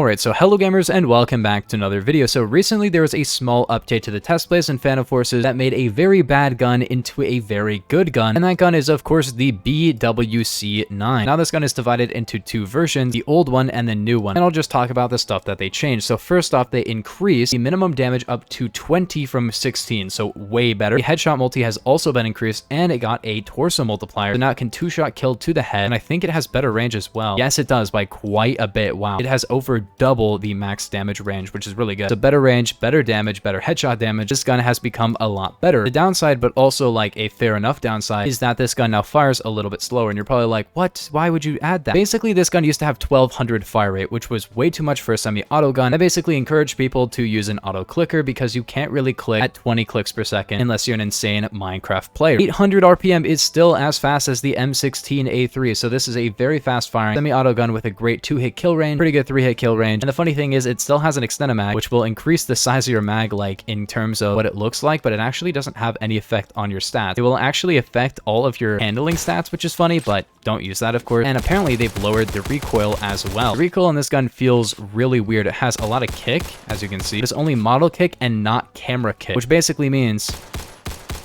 Alright, so hello gamers and welcome back to another video. So recently there was a small update to the test plays in Phantom Forces that made a very bad gun into a very good gun. And that gun is of course the BWC-9. Now this gun is divided into two versions, the old one and the new one. And I'll just talk about the stuff that they changed. So first off, they increased the minimum damage up to 20 from 16, so way better. The headshot multi has also been increased and it got a torso multiplier. So now it can two-shot kill to the head, and I think it has better range as well. Yes, it does by quite a bit. Wow. It has over double the max damage range, which is really good. So better range, better damage, better headshot damage. This gun has become a lot better. The downside, but also like a fair enough downside, is that this gun now fires a little bit slower. And you're probably like, what? Why would you add that? Basically, this gun used to have 1200 fire rate, which was way too much for a semi-auto gun. I basically encourage people to use an auto clicker because you can't really click at 20 clicks per second unless you're an insane Minecraft player. 800 RPM is still as fast as the M16A3. So this is a very fast firing semi-auto gun with a great 2-hit kill range, pretty good 3-hit kill range. And the funny thing is it still has an extended mag, which will increase the size of your mag like in terms of what it looks like, but it actually doesn't have any effect on your stats. It will actually affect all of your handling stats, which is funny, but don't use that of course. And apparently they've lowered the recoil as well. The recoil on this gun feels really weird. It has a lot of kick, as you can see. It's only model kick and not camera kick, which basically means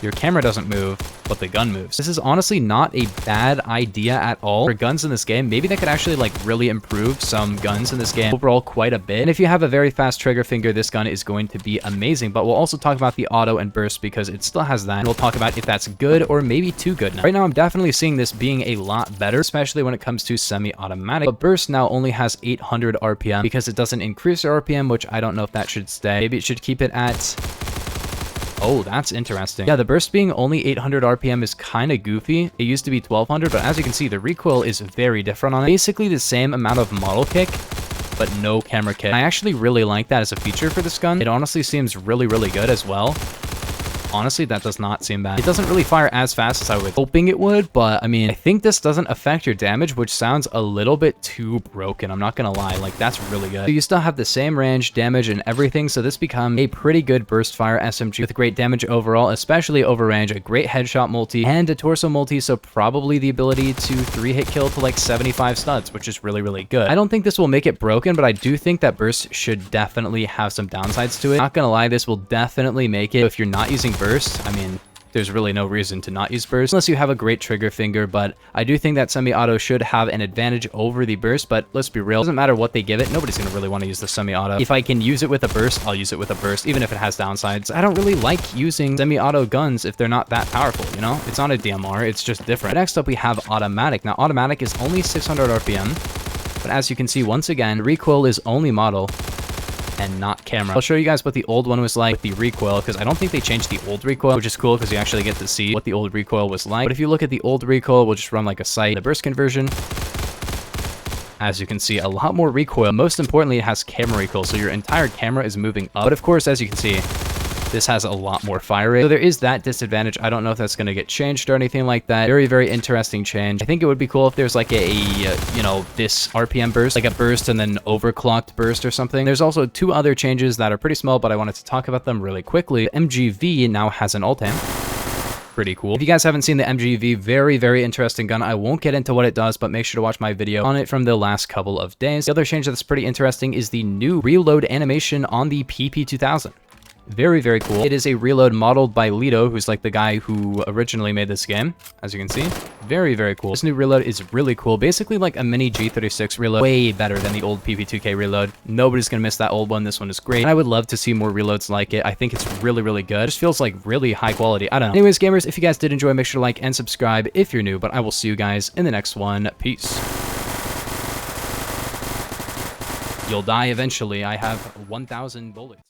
your camera doesn't move, but the gun moves. This is honestly not a bad idea at all for guns in this game. Maybe they could actually like really improve some guns in this game overall quite a bit. And if you have a very fast trigger finger, this gun is going to be amazing. But we'll also talk about the auto and burst because it still has that. And we'll talk about if that's good or maybe too good now. Right now, I'm definitely seeing this being a lot better, especially when it comes to semi-automatic. But burst now only has 800 RPM because it doesn't increase your RPM, which I don't know if that should stay. Maybe it should keep it at... Oh, that's interesting. Yeah, the burst being only 800 RPM is kind of goofy. It used to be 1200, but as you can see, the recoil is very different on it. Basically the same amount of model kick, but no camera kick. I actually really like that as a feature for this gun. It honestly seems really, really good as well. Honestly, that does not seem bad. It doesn't really fire as fast as I was hoping it would, but I mean, I think this doesn't affect your damage, which sounds a little bit too broken. I'm not gonna lie, like that's really good. So you still have the same range, damage, and everything, so this becomes a pretty good burst fire SMG with great damage overall, especially over range, a great headshot multi, and a torso multi, so probably the ability to 3-hit kill to like 75 studs, which is really, really good. I don't think this will make it broken, but I do think that burst should definitely have some downsides to it. Not gonna lie, this will definitely make it, if you're not using burst, I mean, there's really no reason to not use burst unless you have a great trigger finger, but I do think that semi-auto should have an advantage over the burst, but let's be real, it doesn't matter what they give it, nobody's gonna really want to use the semi-auto. If I can use it with a burst, I'll use it with a burst, even if it has downsides. I don't really like using semi-auto guns if they're not that powerful, you know? It's not a DMR, it's just different. But next up we have automatic. Now automatic is only 600 RPM, but as you can see, once again, recoil is only model and not camera. I'll show you guys what the old one was like with the recoil, because I don't think they changed the old recoil, which is cool because you actually get to see what the old recoil was like. But if you look at the old recoil, we'll just run like a sight, the burst conversion. As you can see, a lot more recoil. Most importantly, it has camera recoil, so your entire camera is moving up. But of course, as you can see, this has a lot more fire rate. So there is that disadvantage. I don't know if that's going to get changed or anything like that. Very, very interesting change. I think it would be cool if there's like a, you know, this RPM burst, like a burst and then overclocked burst or something. There's also two other changes that are pretty small, but I wanted to talk about them really quickly. MGV now has an ult-am. Pretty cool. If you guys haven't seen the MGV, very, very interesting gun. I won't get into what it does, but make sure to watch my video on it from the last couple of days. The other change that's pretty interesting is the new reload animation on the PP2000. Very, very cool. It is a reload modeled by Lido, who's like the guy who originally made this game, as you can see. Very, very cool. This new reload is really cool. Basically like a mini G36 reload. Way better than the old PP2K reload. Nobody's gonna miss that old one. This one is great. And I would love to see more reloads like it. I think it's really, really good. It just feels like really high quality. I don't know. Anyways, gamers, if you guys did enjoy, make sure to like and subscribe if you're new, but I will see you guys in the next one. Peace. You'll die eventually. I have 1,000 bullets.